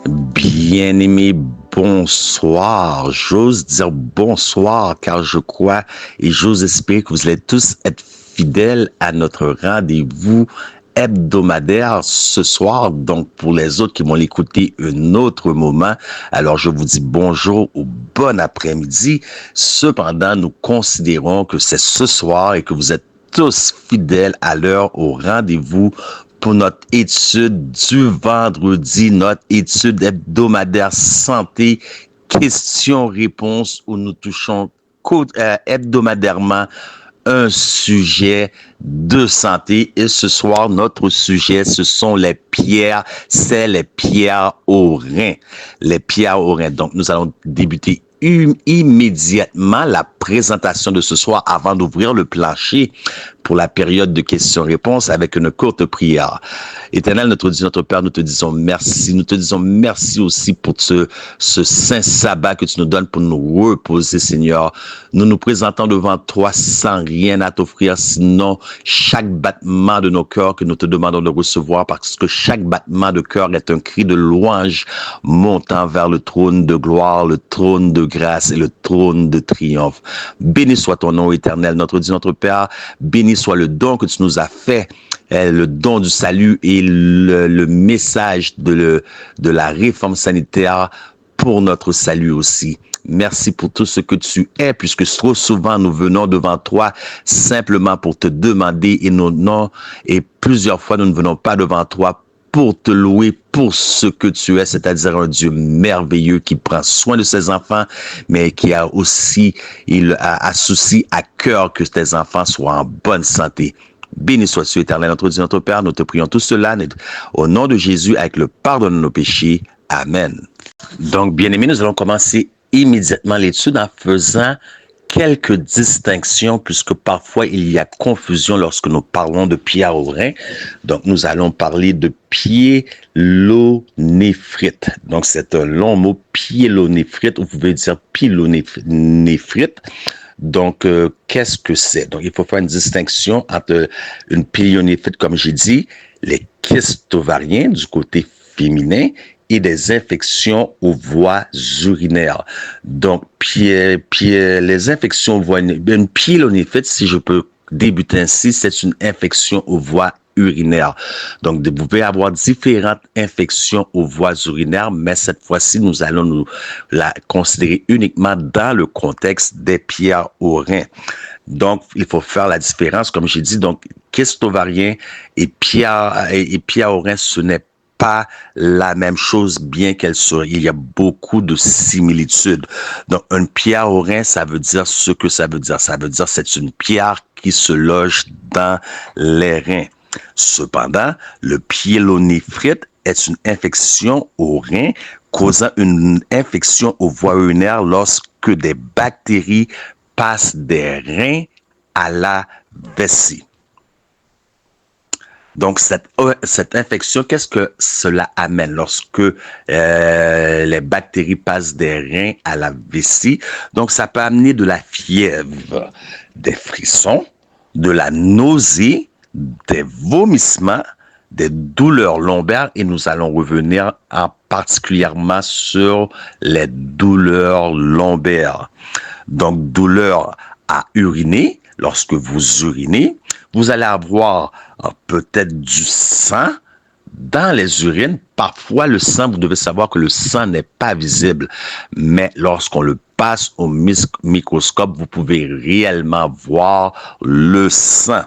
Bien-aimés, bonsoir. J'ose dire bonsoir car je crois et j'ose espérer que vous allez tous être fidèles à notre rendez-vous hebdomadaire ce soir. Donc, pour les autres qui vont l'écouter un autre moment, alors je vous dis bonjour ou bon après-midi. Cependant, nous considérons que c'est ce soir et que vous êtes tous fidèles à l'heure au rendez-vous pour notre étude du vendredi, notre étude hebdomadaire santé, questions-réponses où nous touchons hebdomadairement un sujet de santé. Et ce soir, notre sujet, ce sont les pierres, c'est les pierres aux reins. Les pierres aux reins. Donc, nous allons débuter immédiatement la présentation de ce soir avant d'ouvrir le plancher pour la période de questions-réponses avec une courte prière. Éternel, notre Dieu, notre Père, nous te disons merci. Nous te disons merci aussi pour ce saint sabbat que tu nous donnes pour nous reposer, Seigneur. Nous nous présentons devant toi sans rien à t'offrir, sinon chaque battement de nos cœurs que nous te demandons de recevoir, parce que chaque battement de cœur est un cri de louange montant vers le trône de gloire, le trône de grâce et le trône de triomphe. Béni soit ton nom, Éternel, notre Dieu, notre Père. Béni soit le don que tu nous as fait, le don du salut et le message de la réforme sanitaire pour notre salut aussi. Merci pour tout ce que tu es, puisque trop souvent nous venons devant toi simplement pour te demander et nos noms, et plusieurs fois nous ne venons pas devant toi pour te louer pour ce que tu es, c'est-à-dire un Dieu merveilleux qui prend soin de ses enfants, mais qui a aussi, il a souci à cœur que tes enfants soient en bonne santé. Béni sois-tu, Éternel, notre Dieu, notre Père. Nous te prions tout cela au nom de Jésus avec le pardon de nos péchés. Amen. Donc, bien-aimés, nous allons commencer immédiatement l'étude en faisant quelques distinctions, puisque parfois il y a confusion lorsque nous parlons de pierre aux reins. Donc, nous allons parler de pyélonéphrite. Donc, c'est un long mot, pyélonéphrite, ou vous pouvez dire pylonéphrite. Donc, qu'est-ce que c'est? Donc, il faut faire une distinction entre une pyélonéphrite, comme j'ai dit, les kystes ovariens du côté féminin et des infections aux voies urinaires. Donc, les infections aux voies urinaires, une pyélonéphrite, si je peux débuter ainsi, c'est une infection aux voies urinaires. Donc, vous pouvez avoir différentes infections aux voies urinaires, mais cette fois-ci, nous allons nous la considérer uniquement dans le contexte des pierres aux reins. Donc, il faut faire la différence, comme j'ai dit. Donc, kyste ovarien et pierre aux reins, ce n'est pas la même chose, bien qu'elle soit. Il y a beaucoup de similitudes. Donc, une pierre au rein, ça veut dire ce que ça veut dire. Ça veut dire c'est une pierre qui se loge dans les reins. Cependant, le pyélonéphrite est une infection aux reins causant une infection aux voies urinaires lorsque des bactéries passent des reins à la vessie. Donc, cette infection, qu'est-ce que cela amène lorsque les bactéries passent des reins à la vessie? Donc, ça peut amener de la fièvre, des frissons, de la nausée, des vomissements, des douleurs lombaires, et nous allons revenir particulièrement sur les douleurs lombaires. Donc, douleurs à uriner, lorsque vous urinez, vous allez avoir peut-être du sang dans les urines. Parfois, le sang, vous devez savoir que le sang n'est pas visible, mais lorsqu'on le passe au microscope, vous pouvez réellement voir le sang.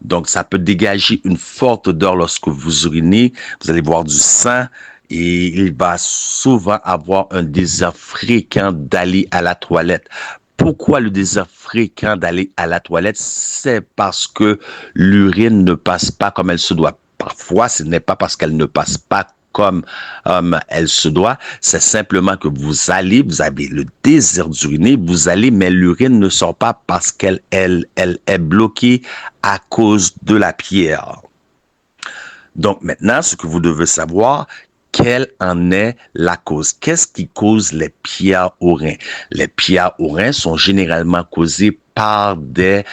Donc, ça peut dégager une forte odeur lorsque vous urinez. Vous allez voir du sang et il va souvent avoir un désir fréquent d'aller à la toilette. Pourquoi le désir fréquent d'aller à la toilette? C'est parce que l'urine ne passe pas comme elle se doit. Parfois, ce n'est pas parce qu'elle ne passe pas comme elle se doit. C'est simplement que vous avez le désir d'uriner, vous allez, mais l'urine ne sort pas parce qu'elle est bloquée à cause de la pierre. Donc maintenant, ce que vous devez savoir, quelle en est la cause? Qu'est-ce qui cause les pierres aux reins? Les pierres aux reins sont généralement causées par des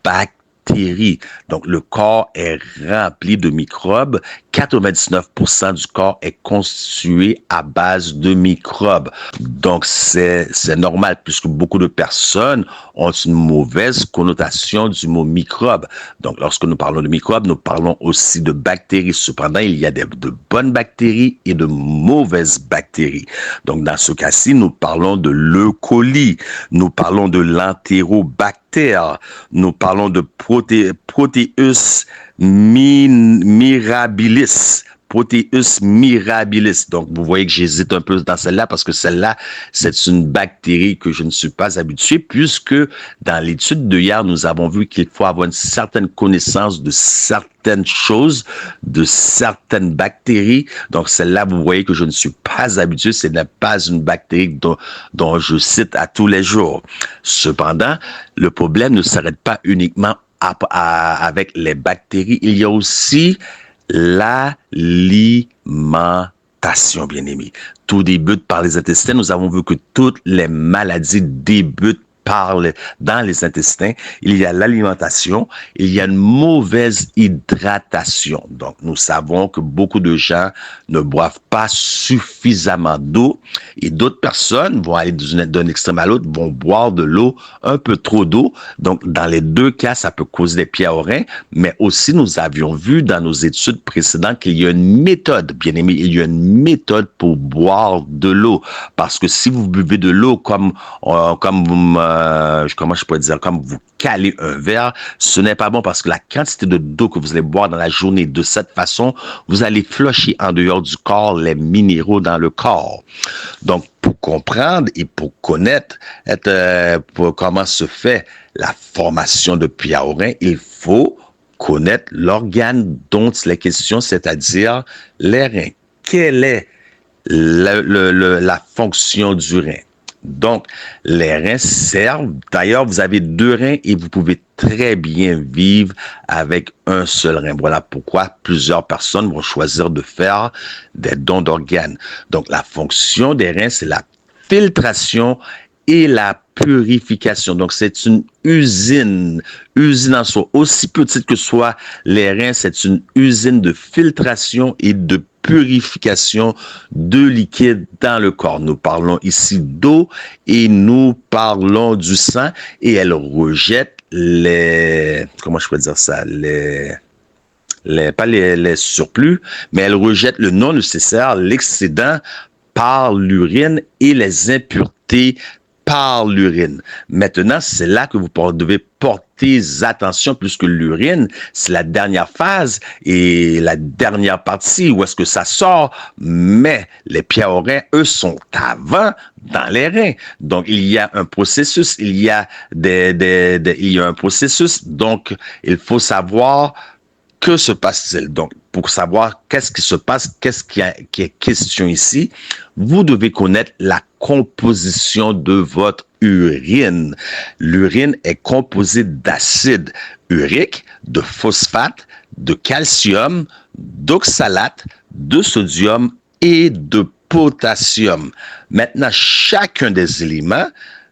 bactéries bactéries. Donc, le corps est rempli de microbes. 99% du corps est constitué à base de microbes. Donc, c'est normal puisque beaucoup de personnes ont une mauvaise connotation du mot microbe. Donc, lorsque nous parlons de microbes, nous parlons aussi de bactéries. Cependant, il y a de bonnes bactéries et de mauvaises bactéries. Donc, dans ce cas-ci, nous parlons de l'E. coli, nous parlons de l'entérobactère, nous parlons de Proteus mirabilis. Proteus mirabilis. Donc, vous voyez que j'hésite un peu dans celle-là parce que celle-là, c'est une bactérie que je ne suis pas habitué puisque dans l'étude de hier, nous avons vu qu'il faut avoir une certaine connaissance de certaines choses, de certaines bactéries. Donc, celle-là, vous voyez que je ne suis pas habitué. Ce n'est pas une bactérie dont je cite à tous les jours. Cependant, le problème ne s'arrête pas uniquement avec les bactéries. Il y a aussi l'alimentation, bien-aimés. Tout débute par les intestins. Nous avons vu que toutes les maladies débutent dans les intestins. Il y a l'alimentation, il y a une mauvaise hydratation. Donc, nous savons que beaucoup de gens ne boivent pas suffisamment d'eau et d'autres personnes vont aller d'un extrême à l'autre, vont boire de l'eau, un peu trop d'eau. Donc, dans les deux cas, ça peut causer des pieds aux reins, mais aussi nous avions vu dans nos études précédentes qu'il y a une méthode, bien aimé, il y a une méthode pour boire de l'eau. Parce que si vous buvez de l'eau comme comment je pourrais dire, comme vous calez un verre, ce n'est pas bon parce que la quantité d'eau que vous allez boire dans la journée de cette façon, vous allez flusher en dehors du corps les minéraux dans le corps. Donc, pour comprendre et pour connaître comment se fait la formation de pieds aux reins, il faut connaître l'organe dont il est question, c'est-à-dire les reins. Quelle est la fonction du rein? Donc, les reins servent. D'ailleurs, vous avez deux reins et vous pouvez très bien vivre avec un seul rein. Voilà pourquoi plusieurs personnes vont choisir de faire des dons d'organes. Donc, la fonction des reins, c'est la filtration et la purification. Donc, c'est une usine en soi. Aussi petite que soient les reins, c'est une usine de filtration et de purification de liquide dans le corps. Nous parlons ici d'eau et nous parlons du sang et elle rejette comment je peux dire ça, pas les surplus, mais elle rejette le non nécessaire, l'excédent par l'urine et les impuretés par l'urine. Maintenant, c'est là que vous devez porter attention puisque l'urine, c'est la dernière phase et la dernière partie où est-ce que ça sort, mais les pieds aux reins, eux, sont avant dans les reins. Donc, il y a un processus, il y a un processus, donc il faut savoir que se passe-t-il? Donc, pour savoir qu'est-ce qui se passe, qu'est-ce qui est question ici, vous devez connaître la composition de votre urine. L'urine est composée d'acide urique, de phosphate, de calcium, d'oxalate, de sodium et de potassium. Maintenant, chacun des éléments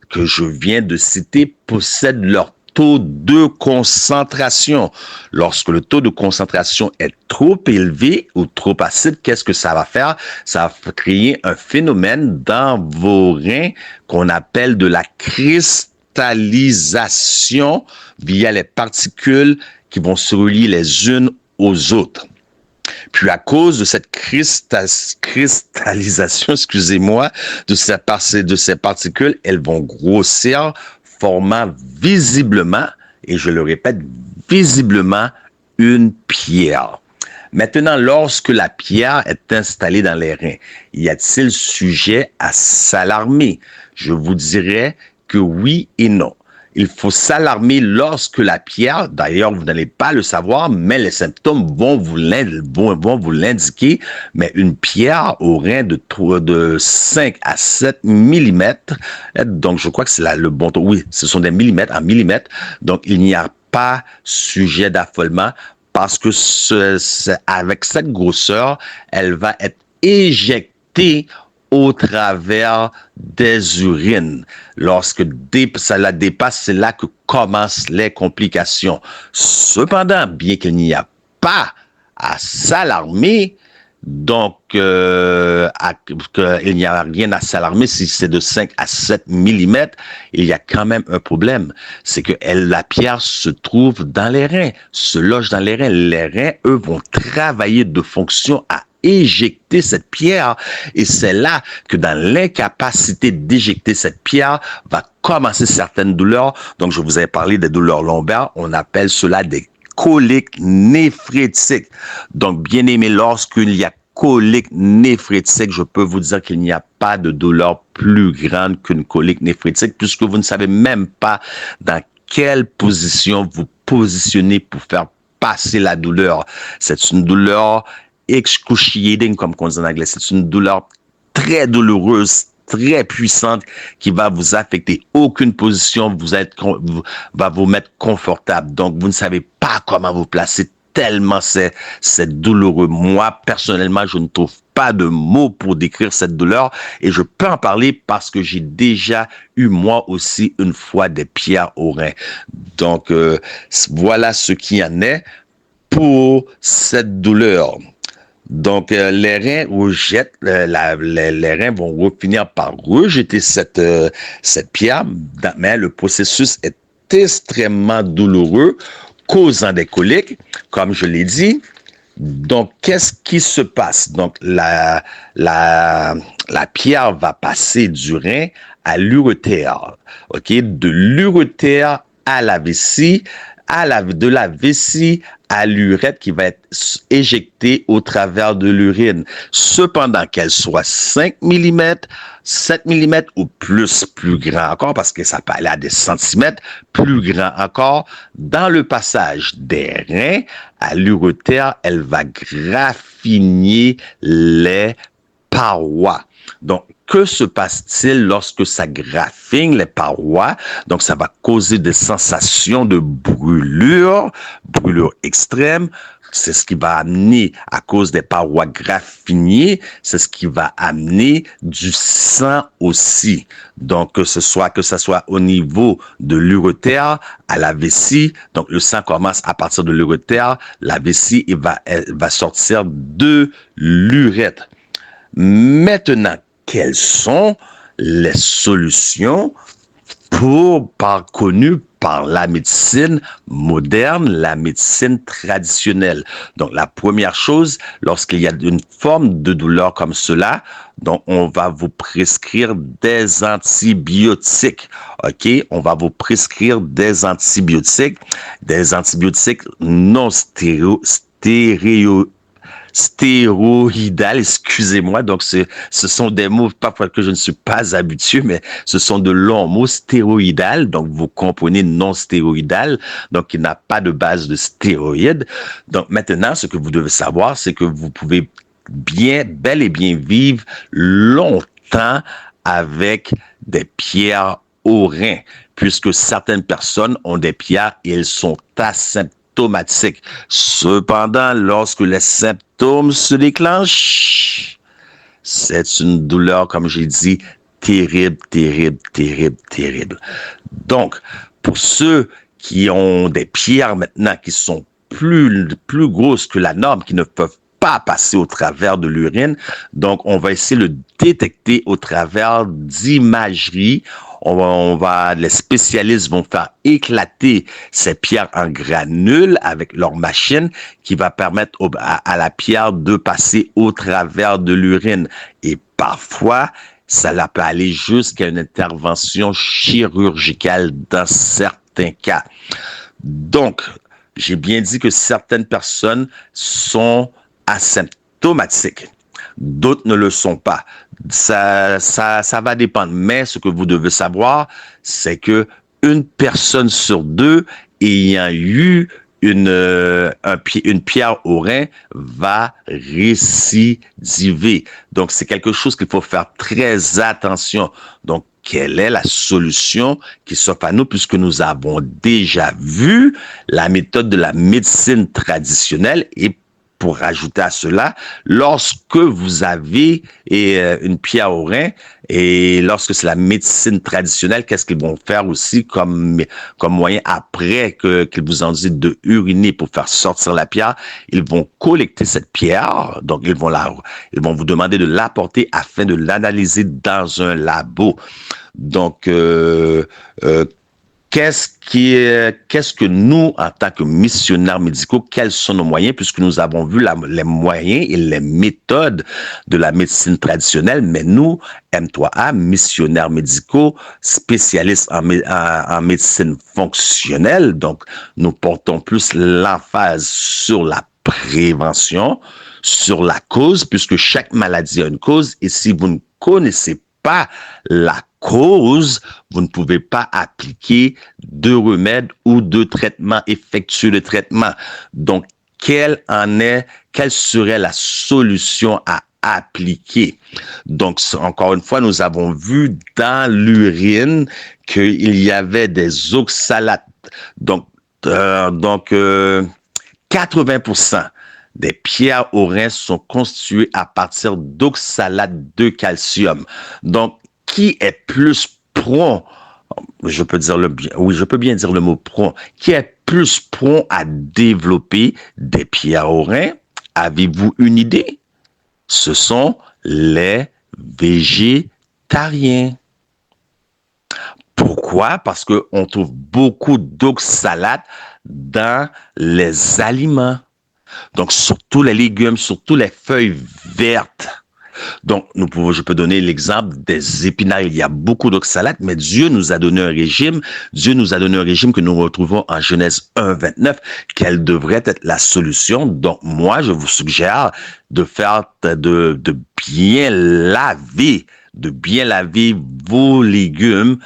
que je viens de citer possède leur taux de concentration. Lorsque le taux de concentration est trop élevé ou trop acide, qu'est-ce que ça va faire? Ça va créer un phénomène dans vos reins qu'on appelle de la cristallisation via les particules qui vont se relier les unes aux autres. Puis à cause de cette cristallisation, de ces particules, elles vont grossir, formant visiblement, et je le répète, visiblement une pierre. Maintenant, lorsque la pierre est installée dans les reins, y a-t-il sujet à s'alarmer? Je vous dirais que oui et non. Il faut s'alarmer lorsque la pierre, d'ailleurs, vous n'allez pas le savoir, mais les symptômes vont vous l'indiquer, mais une pierre au rein de 5 à 7 millimètres, donc je crois que c'est le bon taux, oui, ce sont des millimètres en millimètres, donc il n'y a pas sujet d'affolement parce que avec cette grosseur, elle va être éjectée au travers des urines. Lorsque ça la dépasse, c'est là que commencent les complications. Cependant, bien qu'il n'y a pas à s'alarmer, donc il n'y a rien à s'alarmer si c'est de 5 à 7 millimètres, il y a quand même un problème. C'est que la pierre se trouve dans les reins, se loge dans les reins. Les reins, eux, vont travailler de fonction à éjecter cette pierre, et c'est là que dans l'incapacité d'éjecter cette pierre va commencer certaines douleurs. Donc je vous ai parlé des douleurs lombaires, on appelle cela des coliques néphrétiques. Donc bien aimé, lorsqu'il y a colique néphrétique, je peux vous dire qu'il n'y a pas de douleur plus grande qu'une colique néphrétique, puisque vous ne savez même pas dans quelle position vous positionnez pour faire passer la douleur. C'est une douleur excruciating, comme on dit en anglais. C'est une douleur très douloureuse, très puissante, qui va vous affecter. Aucune position va vous mettre confortable. Donc, vous ne savez pas comment vous placer, tellement c'est douloureux. Moi, personnellement, je ne trouve pas de mots pour décrire cette douleur, et je peux en parler parce que j'ai déjà eu moi aussi une fois des pierres aux reins. Donc, voilà ce qu'il y en est pour cette douleur. Donc, les reins rejettent, les reins vont finir par rejeter cette pierre, mais le processus est extrêmement douloureux, causant des coliques, comme je l'ai dit. Donc, qu'est-ce qui se passe? Donc, la pierre va passer du rein à l'urétère, ok? De l'urétère à la vessie, de la vessie à l'urètre qui va être éjectée au travers de l'urine. Cependant, qu'elle soit 5 mm, 7 mm ou plus grand encore, parce que ça peut aller à des centimètres, plus grand encore, dans le passage des reins à l'urétère, elle va graffiner les parois. Donc, que se passe-t-il lorsque ça graffine les parois? Donc, ça va causer des sensations de brûlure extrême. C'est ce qui va amener, à cause des parois graffinées, c'est ce qui va amener du sang aussi. Donc, que ce soit au niveau de l'urétère à la vessie. Donc, le sang commence à partir de l'urétère, la vessie, elle va sortir de l'urètre. Maintenant, quelles sont les solutions connues par la médecine moderne, la médecine traditionnelle? Donc, la première chose, lorsqu'il y a une forme de douleur comme cela, donc on va vous prescrire des antibiotiques. OK? On va vous prescrire des antibiotiques non stéroïdal, excusez-moi, donc ce sont des mots parfois que je ne suis pas habitué, mais ce sont de longs mots. Stéroïdal, donc vous comprenez, non stéroïdal, donc il n'a pas de base de stéroïdes. Donc maintenant, ce que vous devez savoir, c'est que vous pouvez bel et bien vivre longtemps avec des pierres aux reins, puisque certaines personnes ont des pierres et elles sont asymptomatiques. Cependant, lorsque les symptômes se déclenchent, c'est une douleur, comme j'ai dit, terrible. Donc, pour ceux qui ont des pierres maintenant qui sont plus grosses que la norme, qui ne peuvent pas passer au travers de l'urine, donc on va essayer de le détecter au travers d'imagerie. Les spécialistes vont faire éclater ces pierres en granules avec leur machine qui va permettre à la pierre de passer au travers de l'urine. Et parfois, ça peut aller jusqu'à une intervention chirurgicale dans certains cas. Donc, j'ai bien dit que certaines personnes sont asymptomatiques. D'autres ne le sont pas. Ça va dépendre. Mais ce que vous devez savoir, c'est que une personne sur deux ayant eu une pierre au rein va récidiver. Donc, c'est quelque chose qu'il faut faire très attention. Donc, quelle est la solution qui s'offre à nous, puisque nous avons déjà vu la méthode de la médecine traditionnelle et pour rajouter à cela, lorsque vous avez une pierre au rein, et lorsque c'est la médecine traditionnelle, qu'est-ce qu'ils vont faire aussi comme moyen après qu'ils vous en disent de uriner pour faire sortir la pierre? Ils vont collecter cette pierre, donc ils vont vous demander de l'apporter afin de l'analyser dans un labo. Donc, qu'est-ce que nous, en tant que missionnaires médicaux, quels sont nos moyens, puisque nous avons vu les moyens et les méthodes de la médecine traditionnelle, mais nous, M3A, missionnaires médicaux, spécialistes en médecine fonctionnelle, donc nous portons plus l'emphase sur la prévention, sur la cause, puisque chaque maladie a une cause, et si vous ne connaissez pas la cause, vous ne pouvez pas appliquer de remède ou de traitement, effectuer le traitement. Donc, quelle serait la solution à appliquer? Donc, encore une fois, nous avons vu dans l'urine qu'il y avait des oxalates. Donc 80% des pierres au rein sont constituées à partir d'oxalate de calcium. Donc, qui est plus prompt, je peux bien dire le mot prompt, qui est plus prompt à développer des pierres au rein? Avez-vous une idée? Ce sont les végétariens. Pourquoi? Parce qu'on trouve beaucoup d'oxalate dans les aliments. Donc, surtout les légumes, surtout les feuilles vertes. Donc, je peux donner l'exemple des épinards. Il y a beaucoup d'oxalate, mais Dieu nous a donné un régime. Dieu nous a donné un régime que nous retrouvons en Genèse 1:29. Quelle devrait être la solution? Donc, moi, je vous suggère de bien laver vos légumes,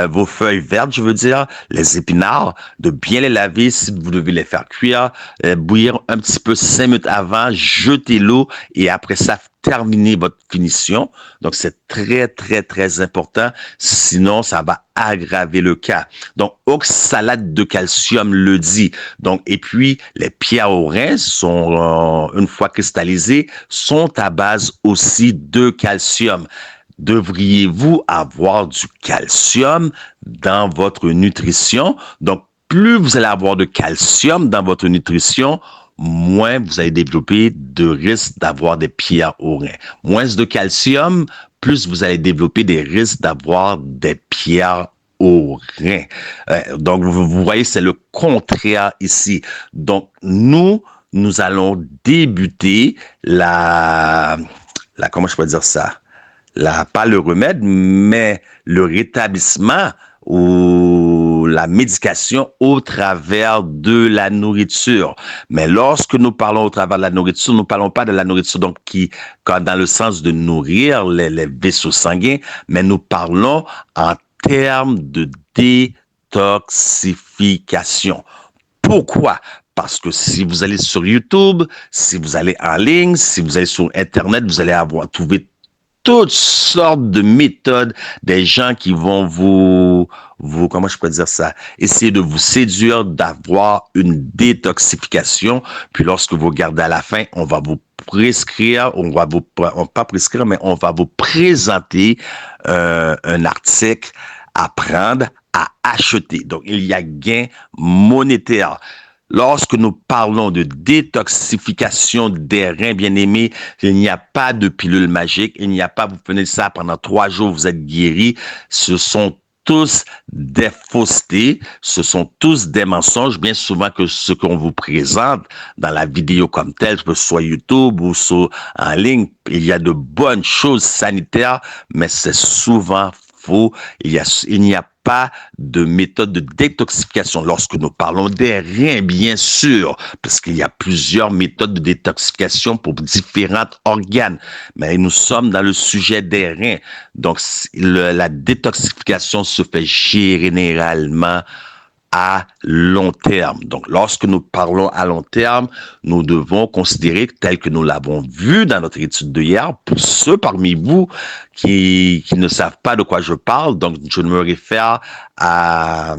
vos feuilles vertes, je veux dire, les épinards, de bien les laver. Si vous devez les faire cuire, bouillir un petit peu 5 minutes avant, jeter l'eau et après ça, terminer votre finition. Donc, c'est très, très, très important. Sinon, ça va aggraver le cas. Donc, oxalate de calcium le dit. Donc, et puis, les pierres au rein sont, une fois cristallisées, sont à base aussi de calcium. Devriez-vous avoir du calcium dans votre nutrition? Donc, plus vous allez avoir de calcium dans votre nutrition, moins vous allez développer de risques d'avoir des pierres au rein. Moins de calcium, plus vous allez développer des risques d'avoir des pierres au rein. Donc, vous voyez, c'est le contraire ici. Donc, nous allons débuter comment je peux dire ça? Pas le remède, mais le rétablissement ou la médication au travers de la nourriture. Mais lorsque nous parlons au travers de la nourriture, nous ne parlons pas de la nourriture donc dans le sens de nourrir les vaisseaux sanguins, mais nous parlons en termes de détoxification. Pourquoi? Parce que si vous allez sur YouTube, si vous allez en ligne, si vous allez sur Internet, vous allez trouver toutes sortes de méthodes, des gens qui vont comment je peux dire ça, essayer de vous séduire, d'avoir une détoxification. Puis lorsque vous regardez à la fin, on va vous prescrire, pas prescrire, mais on va vous présenter un article à prendre, à acheter. Donc, il y a gain monétaire. Lorsque nous parlons de détoxification des reins, bien-aimés, il n'y a pas de pilule magique. Il n'y a pas, vous prenez ça pendant 3 jours, vous êtes guéri. Ce sont tous des faussetés, ce sont tous des mensonges, bien souvent que ce qu'on vous présente dans la vidéo comme telle, que ce soit YouTube ou en ligne, il y a de bonnes choses sanitaires, mais c'est souvent faux. Il n'y a pas de méthode de détoxification. Lorsque nous parlons des reins, bien sûr, parce qu'il y a plusieurs méthodes de détoxification pour différents organes, mais nous sommes dans le sujet des reins. Donc, la détoxification se fait généralement à long terme. Donc, lorsque nous parlons à long terme, nous devons considérer, tel que nous l'avons vu dans notre étude de hier, pour ceux parmi vous qui ne savent pas de quoi je parle, donc je me réfère à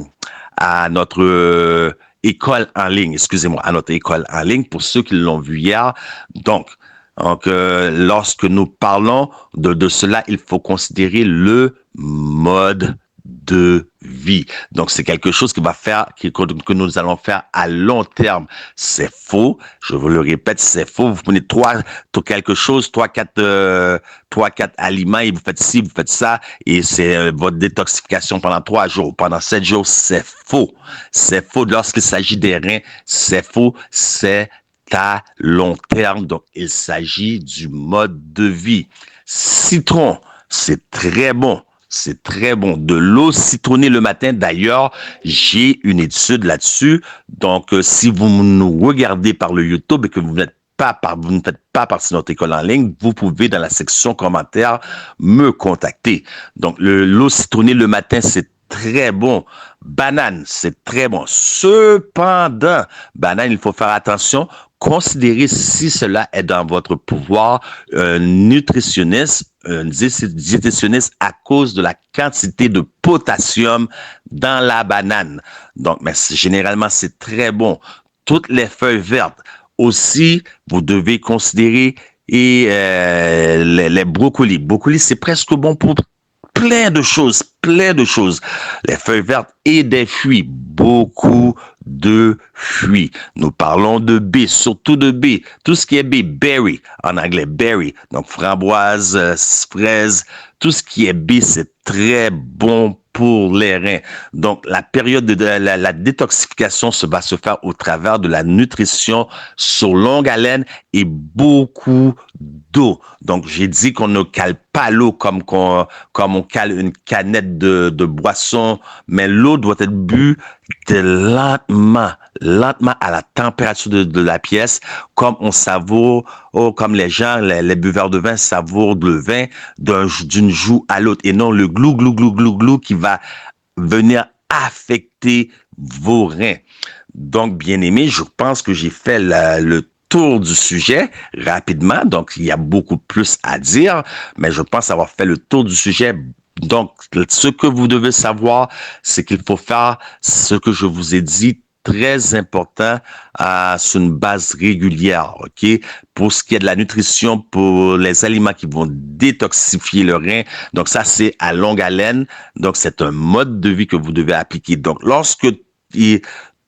notre école en ligne, excusez-moi, à notre école en ligne pour ceux qui l'ont vu hier. Donc, lorsque nous parlons de cela, il faut considérer le mode de vie. Donc, c'est quelque chose qui va faire, que nous allons faire à long terme. C'est faux. Je vous le répète, c'est faux. Vous prenez quelque chose, quatre aliments et vous faites ci, vous faites ça et c'est votre détoxification pendant 3 jours, pendant 7 jours. C'est faux. C'est faux. Lorsqu'il s'agit des reins, c'est faux. C'est à long terme. Donc, il s'agit du mode de vie. Citron, c'est très bon. C'est très bon. De l'eau citronnée le matin. D'ailleurs, j'ai une étude là-dessus. Donc, si vous nous regardez par le YouTube et que vous ne faites pas partie de notre école en ligne, vous pouvez, dans la section commentaires, me contacter. Donc, l'eau citronnée le matin, c'est très bon. Banane, c'est très bon. Cependant, banane, il faut faire attention. Considérez si cela est dans votre pouvoir, un nutritionniste, un diététionniste à cause de la quantité de potassium dans la banane. Donc, mais généralement, c'est très bon. Toutes les feuilles vertes. Aussi, vous devez considérer les brocolis. Brocolis, c'est presque bon pour plein de choses. Les feuilles vertes et des fruits, beaucoup de fruits. Nous parlons de baies, surtout de baies. Tout ce qui est baies, berry, en anglais, berry. Donc, framboise, fraise, tout ce qui est baies, c'est très bon pour les reins. Donc, la période de la détoxification va se faire au travers de la nutrition sur longue haleine et beaucoup d'eau. Donc, j'ai dit qu'on ne cale pas l'eau comme on cale une canette de boisson, mais l'eau doit être bu lentement à la température de la pièce, comme on savoure, comme les gens, les buveurs de vin savourent le vin d'une joue à l'autre, et non le glou, glou, glou, glou, glou qui va venir affecter vos reins. Donc, bien aimé, je pense que j'ai fait le tour du sujet rapidement. Donc, il y a beaucoup plus à dire, mais je pense avoir fait le tour du sujet. Donc, ce que vous devez savoir, c'est qu'il faut faire ce que je vous ai dit, très important, sur une base régulière, ok? Pour ce qui est de la nutrition, pour les aliments qui vont détoxifier le rein. Donc, ça, c'est à longue haleine. Donc, c'est un mode de vie que vous devez appliquer. Donc, lorsque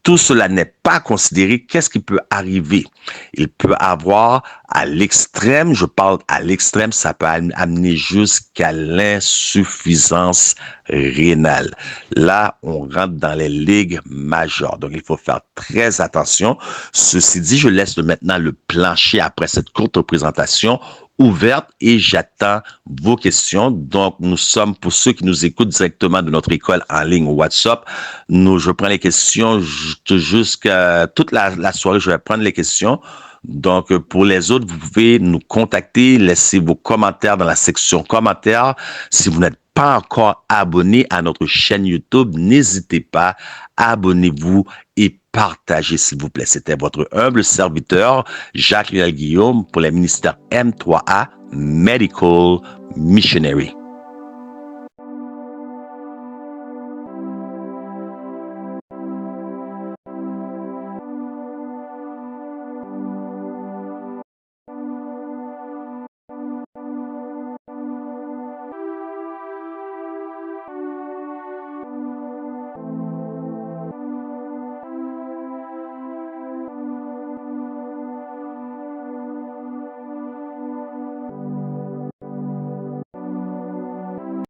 tout cela n'est pas considéré, qu'est-ce qui peut arriver? Il peut avoir à l'extrême, je parle à l'extrême, ça peut amener jusqu'à l'insuffisance rénale. Là, on rentre dans les ligues majeures. Donc, il faut faire très attention. Ceci dit, je laisse maintenant le plancher après cette courte présentation ouverte et j'attends vos questions. Donc, nous sommes, pour ceux qui nous écoutent directement de notre école en ligne WhatsApp, je prends les questions jusqu'à toute la soirée, je vais prendre les questions. Donc, pour les autres, vous pouvez nous contacter, laisser vos commentaires dans la section commentaires. Si vous n'êtes pas encore abonné à notre chaîne YouTube, n'hésitez pas, abonnez-vous et partagez, s'il vous plaît. C'était votre humble serviteur, Jacques Lionel Guillaume, pour les ministères M3A Medical Missionary.